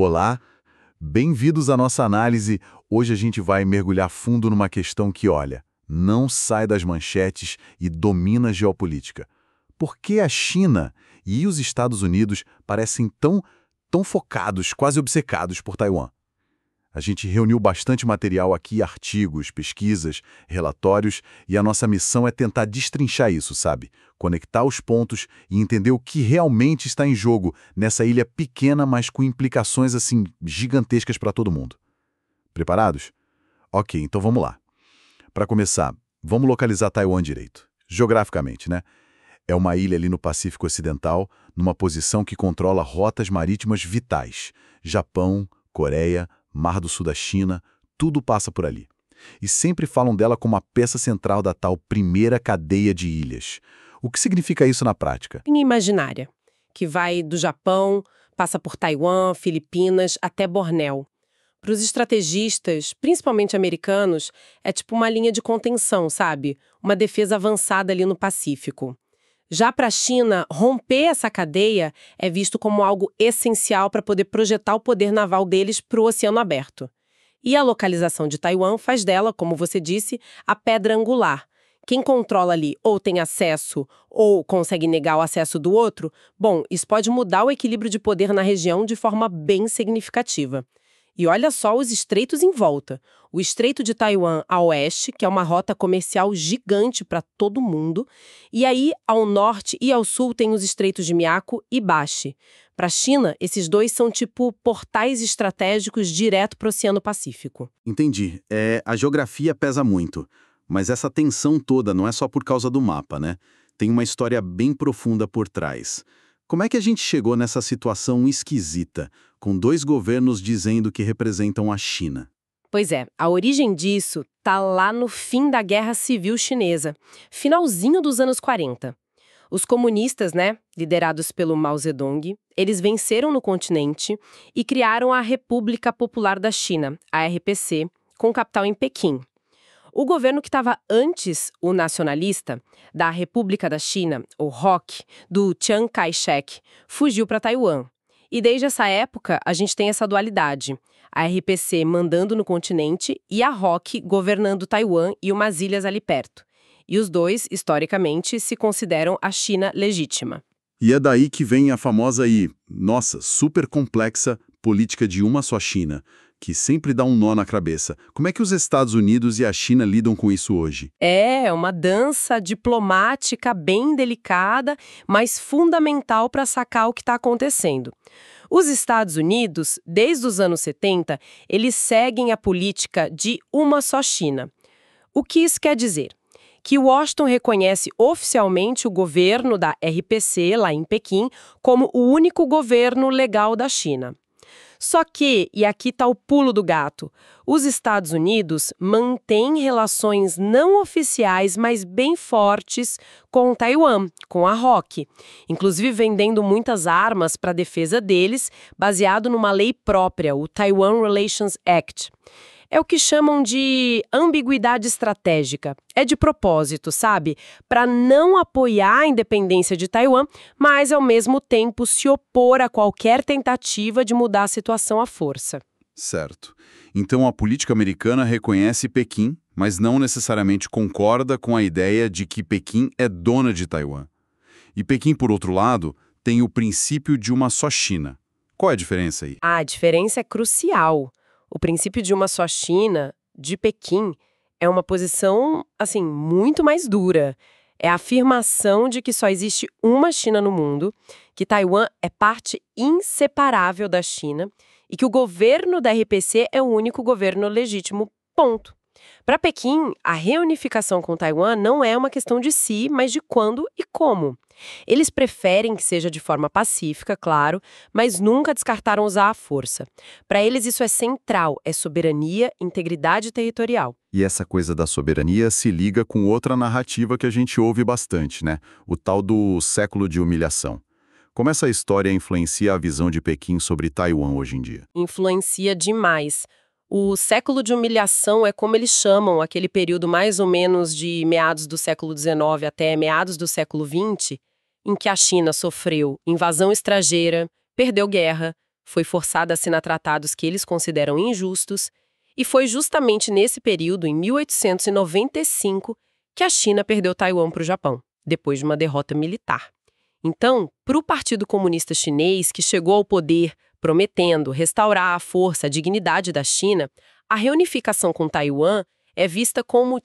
Olá, bem-vindos à nossa análise. Hoje a gente vai mergulhar fundo numa questão que, olha, não sai das manchetes e domina a geopolítica. Por que a China e os Estados Unidos parecem tão focados, quase obcecados por Taiwan? A gente reuniu bastante material aqui, artigos, pesquisas, relatórios, e a nossa missão é tentar destrinchar isso, sabe? Conectar os pontos e entender o que realmente está em jogo nessa ilha pequena, mas com implicações, assim, gigantescas para todo mundo. Preparados? Ok, então vamos lá. Para começar, vamos localizar Taiwan direito. Geograficamente, né? É uma ilha ali no Pacífico Ocidental, numa posição que controla rotas marítimas vitais. Japão, Coreia, Mar do Sul da China, tudo passa por ali. E sempre falam dela como a peça central da tal primeira cadeia de ilhas. O que significa isso na prática? Linha imaginária, que vai do Japão, passa por Taiwan, Filipinas, até Bornéu. Para os estrategistas, principalmente americanos, é tipo uma linha de contenção, sabe? Uma defesa avançada ali no Pacífico. Já para a China, romper essa cadeia é visto como algo essencial para poder projetar o poder naval deles para o oceano aberto. E a localização de Taiwan faz dela, como você disse, a pedra angular. Quem controla ali ou tem acesso ou consegue negar o acesso do outro, bom, isso pode mudar o equilíbrio de poder na região de forma bem significativa. E olha só os estreitos em volta. O Estreito de Taiwan a oeste, que é uma rota comercial gigante para todo mundo. E aí, ao norte e ao sul, tem os estreitos de Miyako e Bashi. Para a China, esses dois são tipo portais estratégicos direto para o Oceano Pacífico. Entendi. A geografia pesa muito. Mas essa tensão toda não é só por causa do mapa, né? Tem uma história bem profunda por trás. Como é que a gente chegou nessa situação esquisita, com dois governos dizendo que representam a China? Pois é, a origem disso tá lá no fim da Guerra Civil Chinesa, finalzinho dos anos 40. Os comunistas, né, liderados pelo Mao Zedong, eles venceram no continente e criaram a República Popular da China, a RPC, com capital em Pequim. O governo que estava antes, o nacionalista, da República da China, o ROC, do Chiang Kai-shek, fugiu para Taiwan. E desde essa época, a gente tem essa dualidade. A RPC mandando no continente e a ROC governando Taiwan e umas ilhas ali perto. E os dois, historicamente, se consideram a China legítima. E é daí que vem a famosa super complexa política de uma só China, que sempre dá um nó na cabeça. Como é que os Estados Unidos e a China lidam com isso hoje? É uma dança diplomática bem delicada, mas fundamental para sacar o que está acontecendo. Os Estados Unidos, desde os anos 70, eles seguem a política de uma só China. O que isso quer dizer? Que Washington reconhece oficialmente o governo da RPC, lá em Pequim, como o único governo legal da China. Só que, e aqui está o pulo do gato, os Estados Unidos mantêm relações não oficiais, mas bem fortes com Taiwan, com a ROC, inclusive vendendo muitas armas para a defesa deles, baseado numa lei própria, o Taiwan Relations Act. É o que chamam de ambiguidade estratégica. É de propósito, sabe? Para não apoiar a independência de Taiwan, mas ao mesmo tempo se opor a qualquer tentativa de mudar a situação à força. Certo. Então a política americana reconhece Pequim, mas não necessariamente concorda com a ideia de que Pequim é dona de Taiwan. E Pequim, por outro lado, tem o princípio de uma só China. Qual é a diferença aí? A diferença é crucial. O princípio de uma só China, de Pequim, é uma posição, assim, muito mais dura. É a afirmação de que só existe uma China no mundo, que Taiwan é parte inseparável da China e que o governo da RPC é o único governo legítimo, ponto. Para Pequim, a reunificação com Taiwan não é uma questão de si, mas de quando e como. Eles preferem que seja de forma pacífica, claro, mas nunca descartaram usar a força. Para eles isso é central, é soberania, integridade territorial. E essa coisa da soberania se liga com outra narrativa que a gente ouve bastante, né? O tal do século de humilhação. Como essa história influencia a visão de Pequim sobre Taiwan hoje em dia? Influencia demais. O século de humilhação é como eles chamam aquele período mais ou menos de meados do século XIX até meados do século XX, em que a China sofreu invasão estrangeira, perdeu guerra, foi forçada a assinar tratados que eles consideram injustos, e foi justamente nesse período, em 1895, que a China perdeu Taiwan para o Japão, depois de uma derrota militar. Então, para o Partido Comunista Chinês, que chegou ao poder prometendo restaurar a força, a dignidade da China, a reunificação com Taiwan é vista como,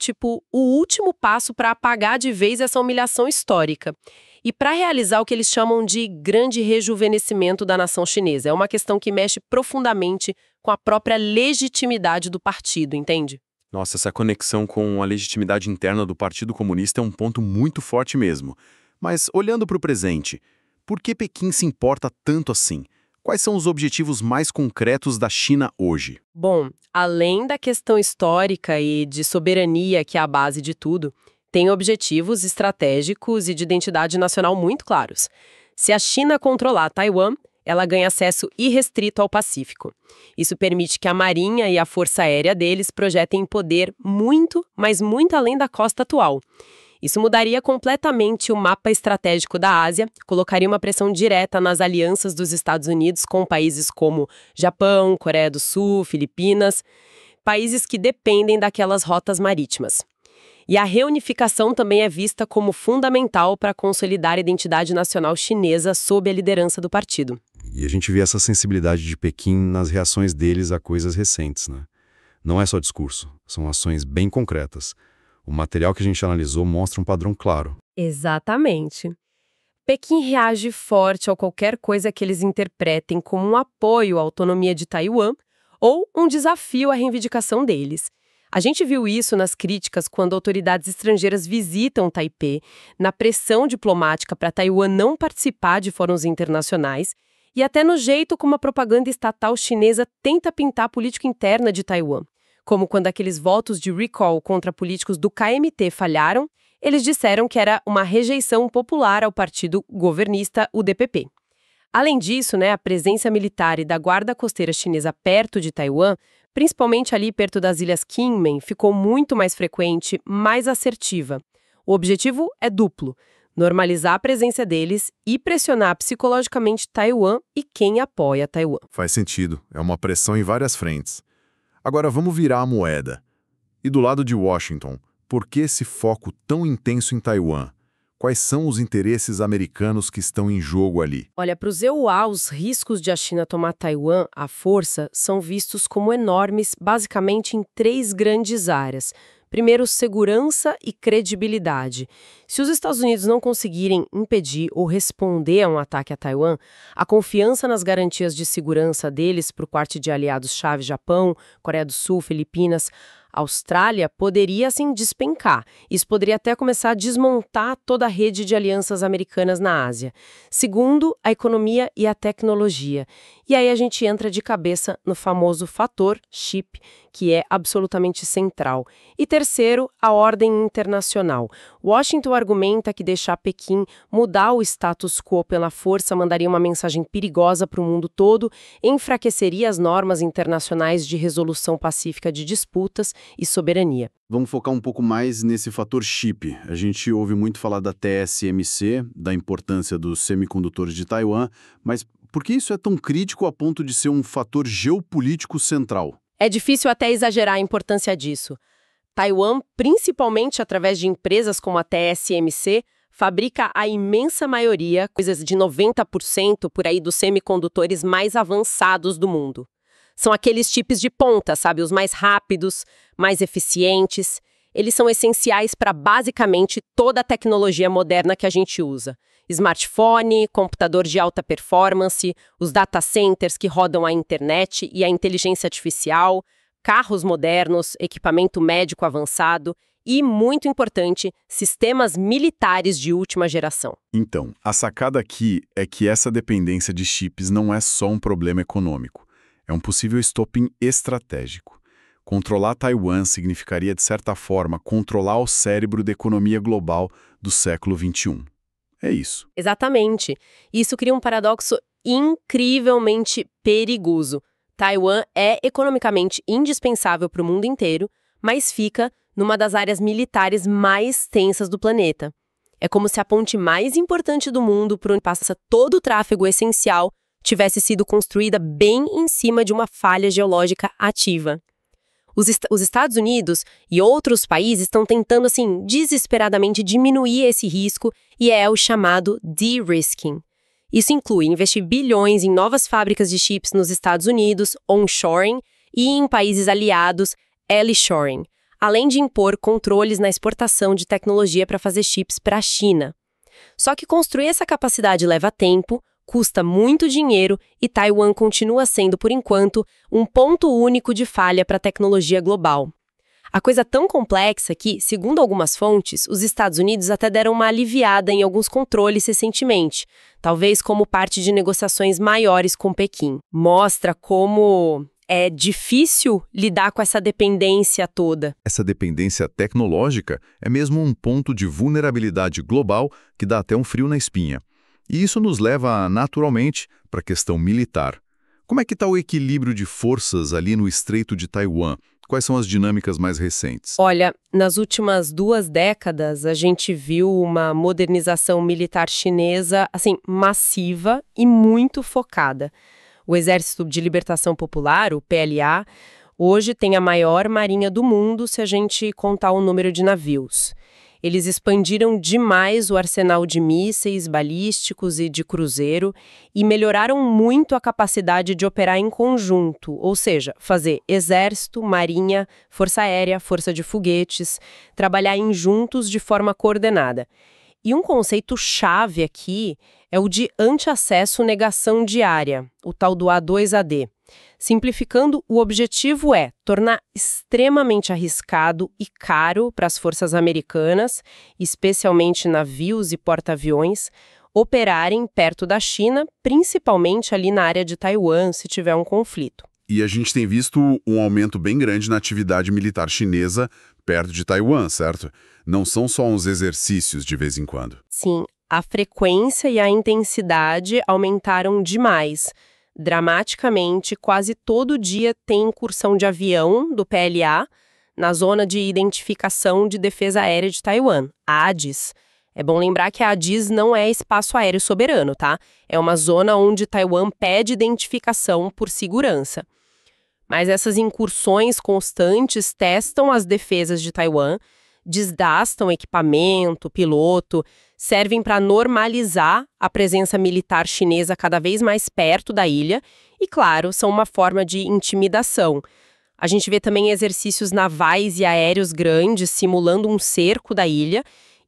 o último passo para apagar de vez essa humilhação histórica e para realizar o que eles chamam de grande rejuvenescimento da nação chinesa. É uma questão que mexe profundamente com a própria legitimidade do partido, entende? Nossa, essa conexão com a legitimidade interna do Partido Comunista é um ponto muito forte mesmo. Mas, olhando para o presente, por que Pequim se importa tanto assim? Quais são os objetivos mais concretos da China hoje? Bom, além da questão histórica e de soberania, que é a base de tudo, tem objetivos estratégicos e de identidade nacional muito claros. Se a China controlar Taiwan, ela ganha acesso irrestrito ao Pacífico. Isso permite que a Marinha e a Força Aérea deles projetem poder muito, mas muito além da costa atual. Isso mudaria completamente o mapa estratégico da Ásia, colocaria uma pressão direta nas alianças dos Estados Unidos com países como Japão, Coreia do Sul, Filipinas, países que dependem daquelas rotas marítimas. E a reunificação também é vista como fundamental para consolidar a identidade nacional chinesa sob a liderança do partido. E a gente vê essa sensibilidade de Pequim nas reações deles a coisas recentes, né? Não é só discurso, são ações bem concretas. O material que a gente analisou mostra um padrão claro. Exatamente. Pequim reage forte a qualquer coisa que eles interpretem como um apoio à autonomia de Taiwan ou um desafio à reivindicação deles. A gente viu isso nas críticas quando autoridades estrangeiras visitam Taipei, na pressão diplomática para Taiwan não participar de fóruns internacionais e até no jeito como a propaganda estatal chinesa tenta pintar a política interna de Taiwan. Como quando aqueles votos de recall contra políticos do KMT falharam, eles disseram que era uma rejeição popular ao partido governista, o DPP. Além disso, a presença militar e da guarda costeira chinesa perto de Taiwan, principalmente ali perto das ilhas Kinmen, ficou muito mais frequente, mais assertiva. O objetivo é duplo: normalizar a presença deles e pressionar psicologicamente Taiwan e quem apoia Taiwan. Faz sentido, é uma pressão em várias frentes. Agora vamos virar a moeda. E do lado de Washington, por que esse foco tão intenso em Taiwan? Quais são os interesses americanos que estão em jogo ali? Olha, para os EUA, os riscos de a China tomar Taiwan à força são vistos como enormes, basicamente em 3 grandes áreas. Primeiro, segurança e credibilidade. Se os Estados Unidos não conseguirem impedir ou responder a um ataque a Taiwan, a confiança nas garantias de segurança deles por parte de aliados-chave Japão, Coreia do Sul, Filipinas, Austrália poderia, assim, despencar. Isso poderia até começar a desmontar toda a rede de alianças americanas na Ásia. Segundo, a economia e a tecnologia. E aí a gente entra de cabeça no famoso fator chip, que é absolutamente central. E terceiro, a ordem internacional. Washington argumenta que deixar Pequim mudar o status quo pela força mandaria uma mensagem perigosa para o mundo todo, enfraqueceria as normas internacionais de resolução pacífica de disputas e soberania. Vamos focar um pouco mais nesse fator chip. A gente ouve muito falar da TSMC, da importância dos semicondutores de Taiwan, mas por que isso é tão crítico a ponto de ser um fator geopolítico central? É difícil até exagerar a importância disso. Taiwan, principalmente através de empresas como a TSMC, fabrica a imensa maioria, coisas de 90% por aí, dos semicondutores mais avançados do mundo. São aqueles chips de ponta, sabe? Os mais rápidos, mais eficientes. Eles são essenciais para basicamente toda a tecnologia moderna que a gente usa. Smartphone, computador de alta performance, os data centers que rodam a internet e a inteligência artificial, carros modernos, equipamento médico avançado e, muito importante, sistemas militares de última geração. Então, a sacada aqui é que essa dependência de chips não é só um problema econômico. É um possível estopim estratégico. Controlar Taiwan significaria, de certa forma, controlar o cérebro da economia global do século XXI. É isso. Exatamente. Isso cria um paradoxo incrivelmente perigoso. Taiwan é economicamente indispensável para o mundo inteiro, mas fica numa das áreas militares mais tensas do planeta. É como se a ponte mais importante do mundo, por onde passa todo o tráfego essencial, tivesse sido construída bem em cima de uma falha geológica ativa. Os Estados Unidos e outros países estão tentando, assim, desesperadamente diminuir esse risco e é o chamado de-risking. Isso inclui investir bilhões em novas fábricas de chips nos Estados Unidos, onshoring, e em países aliados, early-shoring, além de impor controles na exportação de tecnologia para fazer chips para a China. Só que construir essa capacidade leva tempo, custa muito dinheiro e Taiwan continua sendo, por enquanto, um ponto único de falha para a tecnologia global. A coisa é tão complexa que, segundo algumas fontes, os Estados Unidos até deram uma aliviada em alguns controles recentemente, talvez como parte de negociações maiores com Pequim. Mostra como é difícil lidar com essa dependência toda. Essa dependência tecnológica é mesmo um ponto de vulnerabilidade global que dá até um frio na espinha. E isso nos leva, naturalmente, para a questão militar. Como é que está o equilíbrio de forças ali no Estreito de Taiwan? Quais são as dinâmicas mais recentes? Olha, nas últimas 2 décadas, a gente viu uma modernização militar chinesa, assim, massiva e muito focada. O Exército de Libertação Popular, o PLA, hoje tem a maior marinha do mundo se a gente contar o número de navios. Eles expandiram demais o arsenal de mísseis balísticos e de cruzeiro e melhoraram muito a capacidade de operar em conjunto, ou seja, fazer exército, marinha, força aérea, força de foguetes, trabalhar em juntos de forma coordenada. E um conceito chave aqui é o de anti-acesso negação diária, o tal do A2AD. Simplificando, o objetivo é tornar extremamente arriscado e caro para as forças americanas, especialmente navios e porta-aviões, operarem perto da China, principalmente ali na área de Taiwan, se tiver um conflito. E a gente tem visto um aumento bem grande na atividade militar chinesa perto de Taiwan, certo? Não são só uns exercícios de vez em quando. Sim, a frequência e a intensidade aumentaram demais. Dramaticamente, quase todo dia tem incursão de avião do PLA na Zona de Identificação de Defesa Aérea de Taiwan, a ADIS. É bom lembrar que a ADIS não é espaço aéreo soberano, tá? É uma zona onde Taiwan pede identificação por segurança. Mas essas incursões constantes testam as defesas de Taiwan, desgastam equipamento, piloto, servem para normalizar a presença militar chinesa cada vez mais perto da ilha e, claro, são uma forma de intimidação. A gente vê também exercícios navais e aéreos grandes simulando um cerco da ilha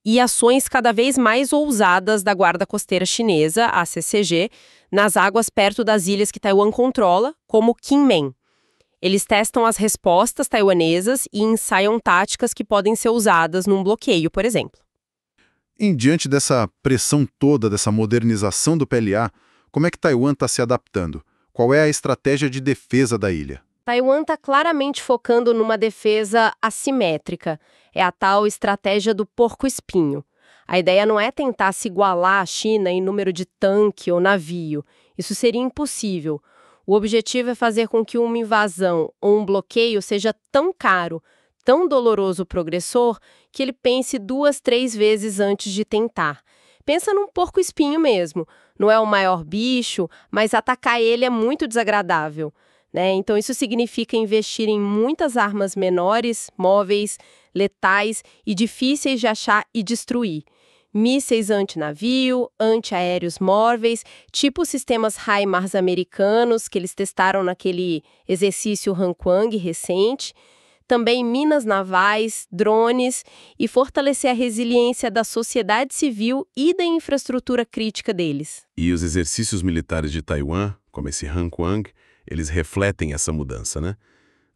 e ações cada vez mais ousadas da Guarda Costeira Chinesa, a CCG, nas águas perto das ilhas que Taiwan controla, como Kinmen. Eles testam as respostas taiwanesas e ensaiam táticas que podem ser usadas num bloqueio, por exemplo. E diante dessa pressão toda, dessa modernização do PLA, como é que Taiwan está se adaptando? Qual é a estratégia de defesa da ilha? Taiwan está claramente focando numa defesa assimétrica. É a tal estratégia do porco-espinho. A ideia não é tentar se igualar à China em número de tanque ou navio. Isso seria impossível. O objetivo é fazer com que uma invasão ou um bloqueio seja tão caro, tão doloroso para o agressor, que ele pense 2, 3 vezes antes de tentar. Pensa num porco-espinho mesmo. Não é o maior bicho, mas atacar ele é muito desagradável, né? Então isso significa investir em muitas armas menores, móveis, letais e difíceis de achar e destruir. Mísseis anti-navio, anti-aéreos móveis, tipo os sistemas HIMARS americanos que eles testaram naquele exercício Hankwang recente. Também minas navais, drones e fortalecer a resiliência da sociedade civil e da infraestrutura crítica deles. E os exercícios militares de Taiwan, como esse Hankwang, eles refletem essa mudança, né?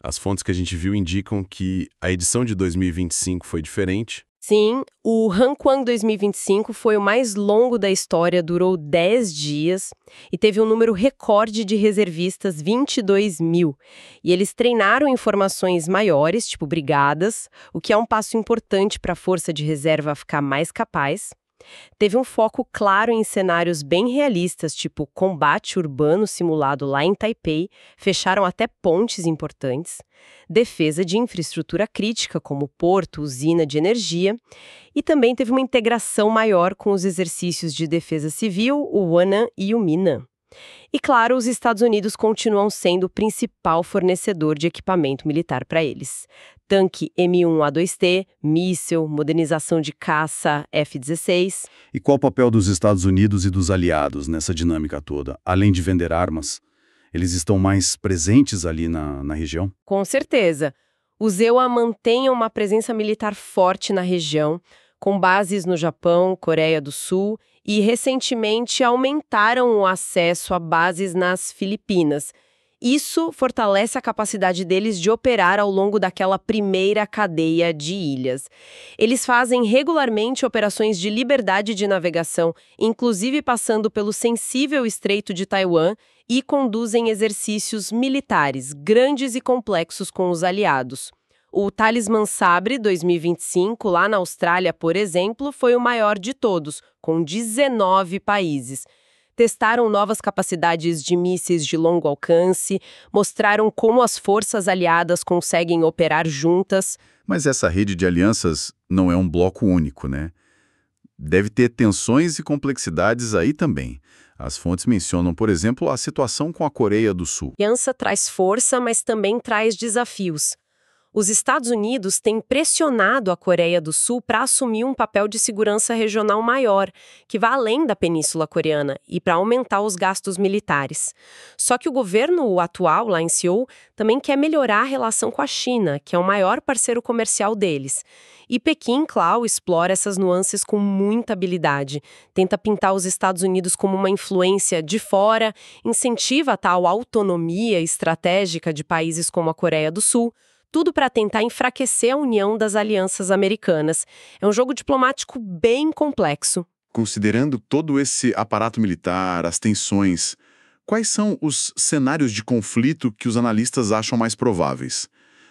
As fontes que a gente viu indicam que a edição de 2025 foi diferente. Sim, o Hankwang 2025 foi o mais longo da história, durou 10 dias e teve um número recorde de reservistas, 22 mil. E eles treinaram em formações maiores, tipo brigadas, o que é um passo importante para a força de reserva ficar mais capaz. Teve um foco claro em cenários bem realistas, tipo combate urbano simulado lá em Taipei, fecharam até pontes importantes, defesa de infraestrutura crítica, como porto, usina de energia, e também teve uma integração maior com os exercícios de defesa civil, o Wanan e o Minam. E, claro, os Estados Unidos continuam sendo o principal fornecedor de equipamento militar para eles. Tanque M1A2T, míssil, modernização de caça F-16. E qual o papel dos Estados Unidos e dos aliados nessa dinâmica toda? Além de vender armas, eles estão mais presentes ali na região? Com certeza. Os EUA mantêm uma presença militar forte na região, com bases no Japão, Coreia do Sul e, recentemente, aumentaram o acesso a bases nas Filipinas. Isso fortalece a capacidade deles de operar ao longo daquela primeira cadeia de ilhas. Eles fazem regularmente operações de liberdade de navegação, inclusive passando pelo sensível Estreito de Taiwan, e conduzem exercícios militares grandes e complexos com os aliados. O Talisman Sabre 2025, lá na Austrália, por exemplo, foi o maior de todos, com 19 países. Testaram novas capacidades de mísseis de longo alcance, mostraram como as forças aliadas conseguem operar juntas. Mas essa rede de alianças não é um bloco único, né? Deve ter tensões e complexidades aí também. As fontes mencionam, por exemplo, a situação com a Coreia do Sul. A aliança traz força, mas também traz desafios. Os Estados Unidos têm pressionado a Coreia do Sul para assumir um papel de segurança regional maior, que vá além da Península Coreana, e para aumentar os gastos militares. Só que o governo atual, lá em Seul, também quer melhorar a relação com a China, que é o maior parceiro comercial deles. E Pequim, claro, explora essas nuances com muita habilidade. Tenta pintar os Estados Unidos como uma influência de fora, incentiva a tal autonomia estratégica de países como a Coreia do Sul, tudo para tentar enfraquecer a união das alianças americanas. É um jogo diplomático bem complexo. Considerando todo esse aparato militar, as tensões, quais são os cenários de conflito que os analistas acham mais prováveis?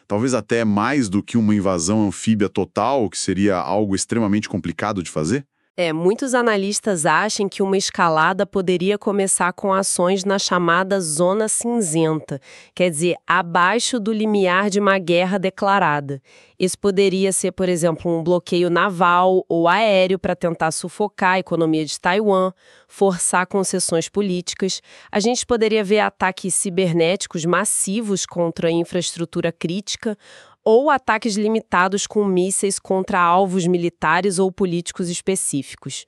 Talvez até mais do que uma invasão anfíbia total, que seria algo extremamente complicado de fazer? Muitos analistas acham que uma escalada poderia começar com ações na chamada Zona Cinzenta, quer dizer, abaixo do limiar de uma guerra declarada. Isso poderia ser, por exemplo, um bloqueio naval ou aéreo para tentar sufocar a economia de Taiwan, forçar concessões políticas. A gente poderia ver ataques cibernéticos massivos contra a infraestrutura crítica, ou ataques limitados com mísseis contra alvos militares ou políticos específicos.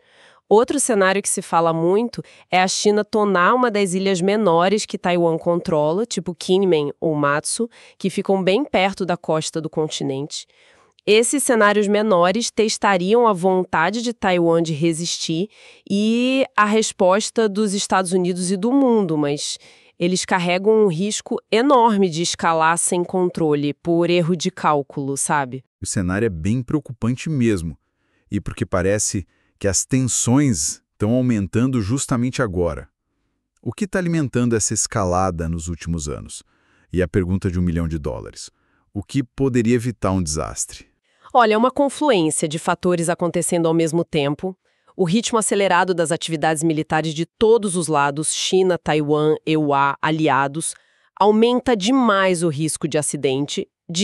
Outro cenário que se fala muito é a China tonar uma das ilhas menores que Taiwan controla, tipo Kinmen ou Matsu, que ficam bem perto da costa do continente. Esses cenários menores testariam a vontade de Taiwan de resistir e a resposta dos Estados Unidos e do mundo, mas eles carregam um risco enorme de escalar sem controle, por erro de cálculo, sabe? O cenário é bem preocupante mesmo. E porque parece que as tensões estão aumentando justamente agora. O que está alimentando essa escalada nos últimos anos? E a pergunta de $1 milhão. O que poderia evitar um desastre? Olha, é uma confluência de fatores acontecendo ao mesmo tempo. O ritmo acelerado das atividades militares de todos os lados, China, Taiwan, EUA, aliados, aumenta demais o risco de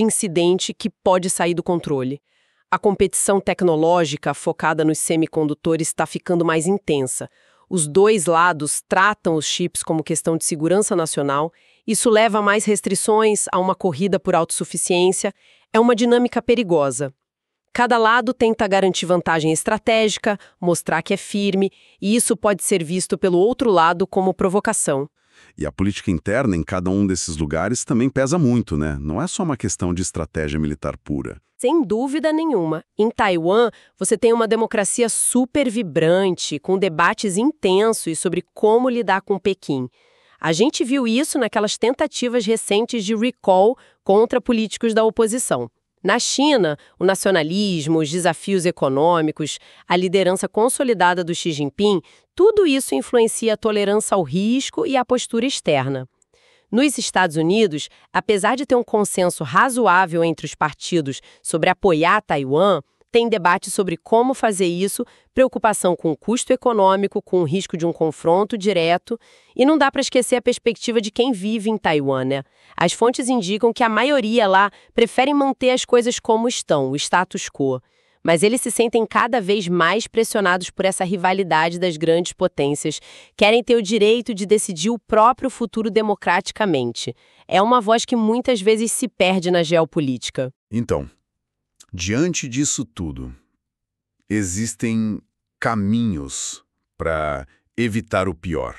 incidente que pode sair do controle. A competição tecnológica focada nos semicondutores está ficando mais intensa. Os dois lados tratam os chips como questão de segurança nacional. Isso leva a mais restrições, a uma corrida por autossuficiência. É uma dinâmica perigosa. Cada lado tenta garantir vantagem estratégica, mostrar que é firme, e isso pode ser visto pelo outro lado como provocação. E a política interna em cada um desses lugares também pesa muito, né? Não é só uma questão de estratégia militar pura. Sem dúvida nenhuma. Em Taiwan, você tem uma democracia super vibrante, com debates intensos sobre como lidar com Pequim. A gente viu isso naquelas tentativas recentes de recall contra políticos da oposição. Na China, o nacionalismo, os desafios econômicos, a liderança consolidada do Xi Jinping, tudo isso influencia a tolerância ao risco e a postura externa. Nos Estados Unidos, apesar de ter um consenso razoável entre os partidos sobre apoiar Taiwan, tem debate sobre como fazer isso, preocupação com o custo econômico, com o risco de um confronto direto, e não dá para esquecer a perspectiva de quem vive em Taiwan, né? As fontes indicam que a maioria lá prefere manter as coisas como estão, o status quo. Mas eles se sentem cada vez mais pressionados por essa rivalidade das grandes potências, querem ter o direito de decidir o próprio futuro democraticamente. É uma voz que muitas vezes se perde na geopolítica. Então, diante disso tudo, existem caminhos para evitar o pior.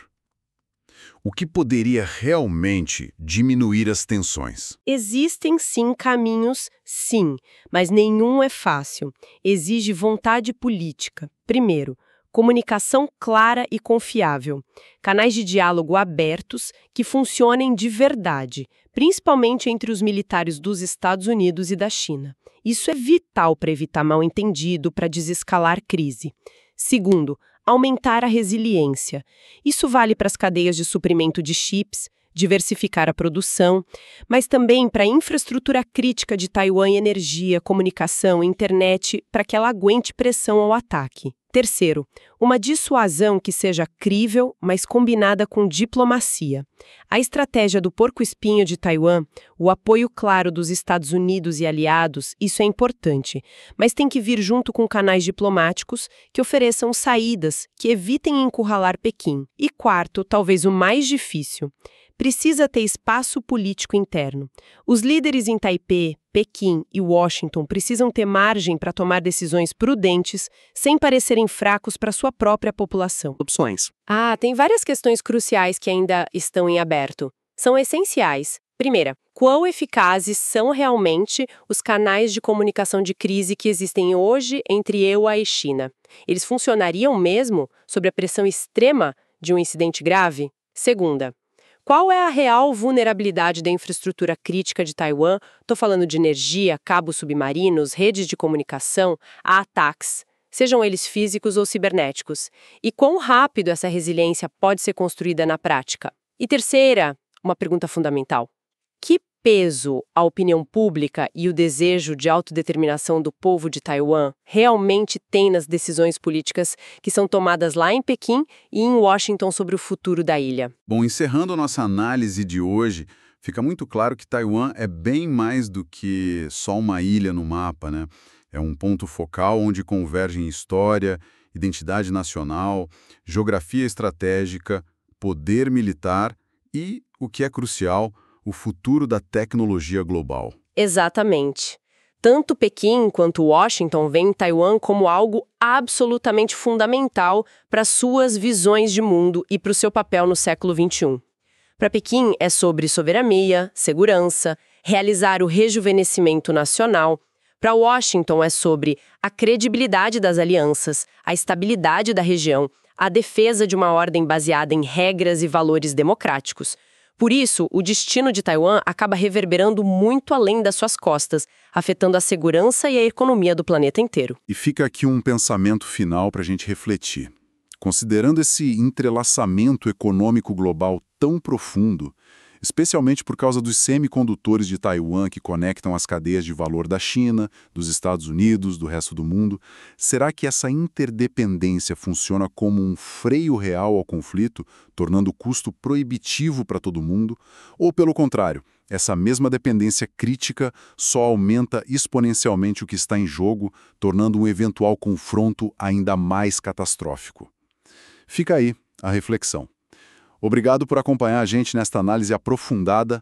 O que poderia realmente diminuir as tensões? Existem sim caminhos, sim, mas nenhum é fácil. Exige vontade política. Primeiro, comunicação clara e confiável. Canais de diálogo abertos que funcionem de verdade, principalmente entre os militares dos Estados Unidos e da China. Isso é vital para evitar mal-entendido, para desescalar crise. Segundo, aumentar a resiliência. Isso vale para as cadeias de suprimento de chips, diversificar a produção, mas também para a infraestrutura crítica de Taiwan em energia, comunicação, internet, para que ela aguente pressão ao ataque. Terceiro, uma dissuasão que seja crível, mas combinada com diplomacia. A estratégia do porco-espinho de Taiwan, o apoio claro dos Estados Unidos e aliados, isso é importante, mas tem que vir junto com canais diplomáticos que ofereçam saídas que evitem encurralar Pequim. E quarto, talvez o mais difícil, precisa ter espaço político interno. Os líderes em Taipei, Pequim e Washington precisam ter margem para tomar decisões prudentes, sem parecerem fracos para sua própria população. Opções. Tem várias questões cruciais que ainda estão em aberto. São essenciais. Primeira, quão eficazes são realmente os canais de comunicação de crise que existem hoje entre EUA e China? Eles funcionariam mesmo sob a pressão extrema de um incidente grave? Segunda, qual é a real vulnerabilidade da infraestrutura crítica de Taiwan? Estou falando de energia, cabos submarinos, redes de comunicação, a ataques, sejam eles físicos ou cibernéticos. E quão rápido essa resiliência pode ser construída na prática? E terceira, uma pergunta fundamental. Que peso a opinião pública e o desejo de autodeterminação do povo de Taiwan realmente tem nas decisões políticas que são tomadas lá em Pequim e em Washington sobre o futuro da ilha? Bom, encerrando a nossa análise de hoje, fica muito claro que Taiwan é bem mais do que só uma ilha no mapa, né? É um ponto focal onde convergem história, identidade nacional, geografia estratégica, poder militar e, o que é crucial, o futuro da tecnologia global. Exatamente. Tanto Pequim quanto Washington veem Taiwan como algo absolutamente fundamental para suas visões de mundo e para o seu papel no século XXI. Para Pequim é sobre soberania, segurança, realizar o rejuvenescimento nacional. Para Washington é sobre a credibilidade das alianças, a estabilidade da região, a defesa de uma ordem baseada em regras e valores democráticos. Por isso, o destino de Taiwan acaba reverberando muito além das suas costas, afetando a segurança e a economia do planeta inteiro. E fica aqui um pensamento final para a gente refletir. Considerando esse entrelaçamento econômico global tão profundo, especialmente por causa dos semicondutores de Taiwan que conectam as cadeias de valor da China, dos Estados Unidos, do resto do mundo, será que essa interdependência funciona como um freio real ao conflito, tornando o custo proibitivo para todo mundo? Ou, pelo contrário, essa mesma dependência crítica só aumenta exponencialmente o que está em jogo, tornando um eventual confronto ainda mais catastrófico? Fica aí a reflexão. Obrigado por acompanhar a gente nesta análise aprofundada